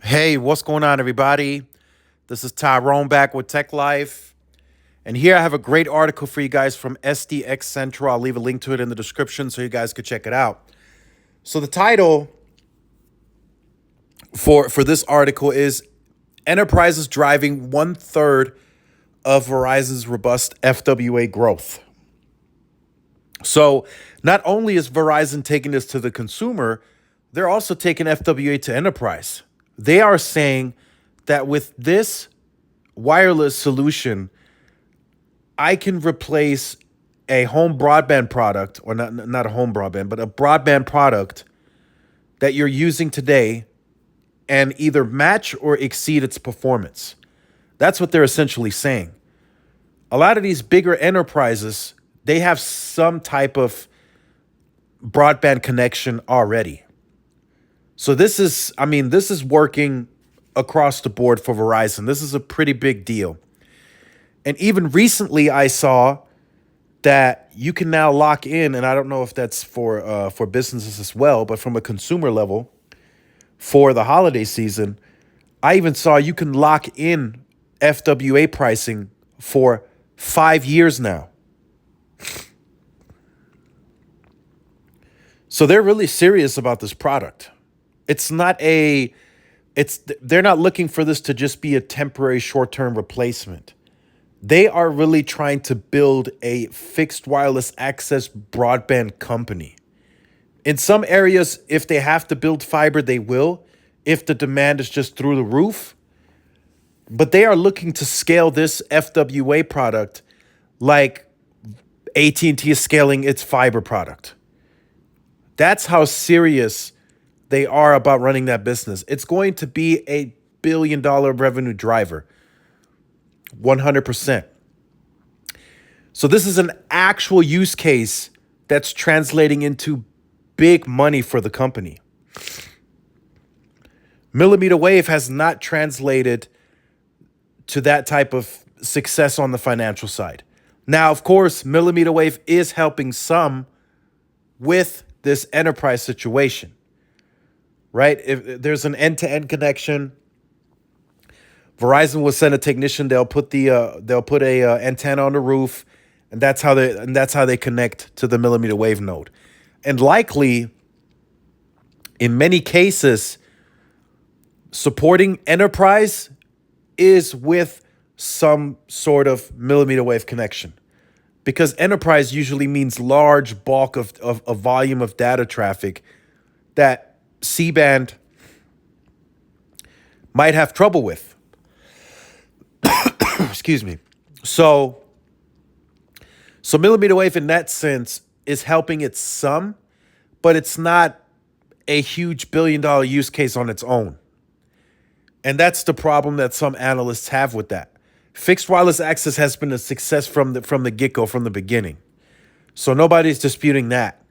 Hey, what's going on, everybody? This is Tyrone back with Tech Life. And here I have a great article for you guys from SDX Central. I'll leave a link to it in the description so you guys could check it out. So the title for this article is Enterprises Driving One-Third of Verizon's Robust FWA Growth. So not only is Verizon taking this to the consumer, they're also taking FWA to enterprise. They are saying that with this wireless solution, I can replace a home broadband product, or not a home broadband, but a broadband product that you're using today and either match or exceed its performance. That's what they're essentially saying. A lot of these bigger enterprises, they have some type of broadband connection already. So this is working across the board for Verizon. This is a pretty big deal. And even recently I saw that you can now lock in, and I don't know if that's for businesses as well, but from a consumer level for the holiday season, I even saw you can lock in FWA pricing for 5 years now. So they're really serious about this product. It's not a it's They're not looking for this to just be a temporary short-term replacement. They are really trying to build a fixed wireless access broadband company. In some areas, if they have to build fiber, they will, if the demand is just through the roof. But they are looking to scale this FWA product like AT&T is scaling its fiber product. That's how serious they are about running that business. It's going to be a billion-dollar revenue driver, 100%. So this is an actual use case that's translating into big money for the company. Millimeter wave has not translated to that type of success on the financial side. Now, of course, millimeter wave is helping some with this enterprise situation, right? If there's an end-to-end connection, Verizon will send a technician. They'll put a antenna on the roof, and that's how they connect to the millimeter wave node. And likely, in many cases, supporting enterprise is with some sort of millimeter wave connection, because enterprise usually means large bulk of a volume of data traffic that C-band might have trouble with. Excuse me. So millimeter wave in that sense is helping it some, but it's not a huge billion-dollar use case on its own. And that's the problem that some analysts have with that. Fixed wireless access has been a success from the get-go, from the beginning. So nobody's disputing that.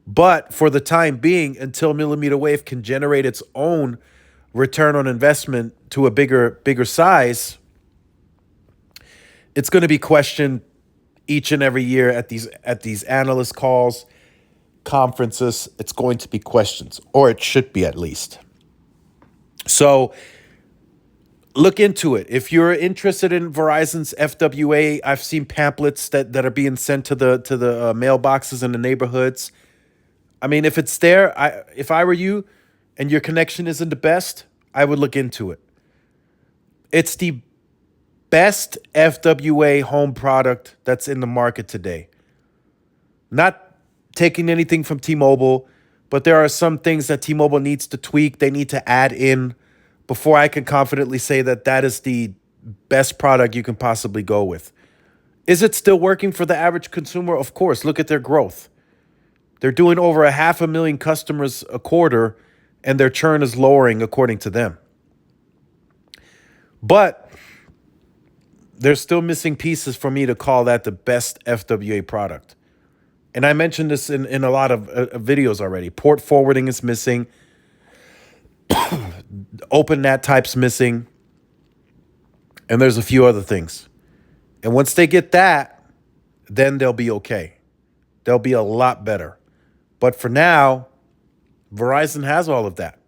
But for the time being, until millimeter wave can generate its own return on investment to a bigger size, it's going to be questioned each and every year at these analyst calls, conferences. It's going to be questions, or it should be at least. So look into it. If you're interested in Verizon's FWA, I've seen pamphlets that are being sent to the mailboxes in the neighborhoods. I mean, if it's there, if I were you and your connection isn't the best, I would look into it. It's the best FWA home product that's in the market today. Not taking anything from T-Mobile, but there are some things that T-Mobile needs to tweak. They need to add in before I can confidently say that that is the best product you can possibly go with. Is it still working for the average consumer? Of course. Look at their growth. They're doing over 500,000 customers a quarter, and their churn is lowering according to them. But there's still missing pieces for me to call that the best FWA product. And I mentioned this in a lot of videos already. Port forwarding is missing. Open NAT type's missing. And there's a few other things. And once they get that, then they'll be okay. They'll be a lot better. But for now, Verizon has all of that.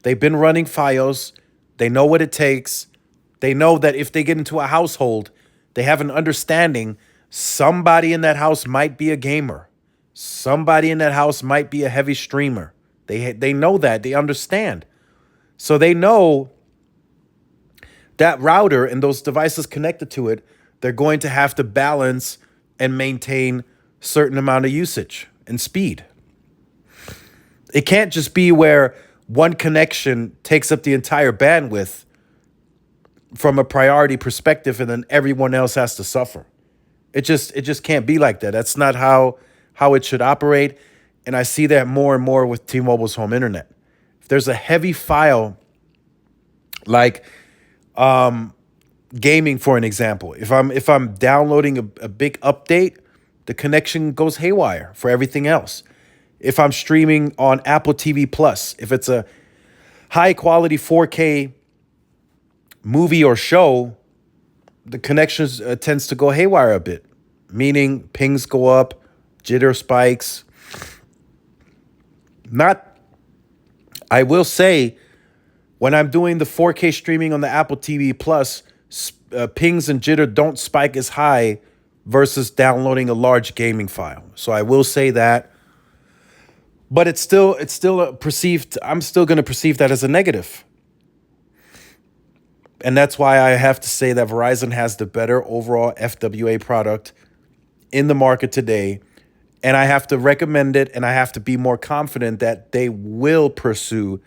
They've been running FiOS. They know what it takes. They know that if they get into a household, they have an understanding somebody in that house might be a gamer. Somebody in that house might be a heavy streamer. They know that. They understand. So they know that router and those devices connected to it, they're going to have to balance and maintain certain amount of usage and speed. It can't just be where one connection takes up the entire bandwidth from a priority perspective and then everyone else has to suffer. It just can't be like that. That's not how it should operate. And I see that more and more with T-Mobile's home internet. If there's a heavy file like gaming, for an example, if I'm downloading a big update, the connection goes haywire for everything else. If I'm streaming on Apple TV Plus, if it's a high quality 4K movie or show, the connections tends to go haywire a bit, meaning pings go up, jitter spikes. I will say, when I'm doing the 4K streaming on the Apple TV Plus, pings and jitter don't spike as high versus downloading a large gaming file. So I will say that. But it's still perceived. I'm still going to perceive that as a negative. And that's why I have to say that Verizon has the better overall FWA product in the market today. And I have to recommend it, and I have to be more confident that they will pursue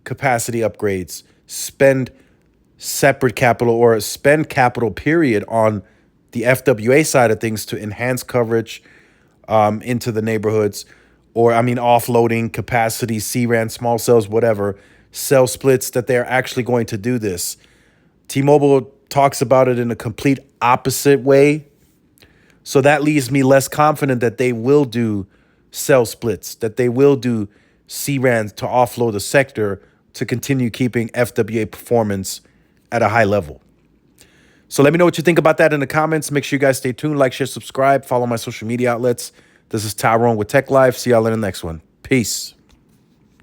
capacity upgrades, spend separate capital or spend capital, period, on the FWA side of things to enhance coverage into the neighborhoods. Or, offloading capacity, C-RAN, small cells, whatever, cell splits, that they're actually going to do this. T-Mobile talks about it in a complete opposite way. So that leaves me less confident that they will do cell splits, that they will do C-RAN to offload the sector to continue keeping FWA performance at a high level. So let me know what you think about that in the comments. Make sure you guys stay tuned, like, share, subscribe, follow my social media outlets. This is Tyrone with Tech Live. See y'all in the next one. Peace.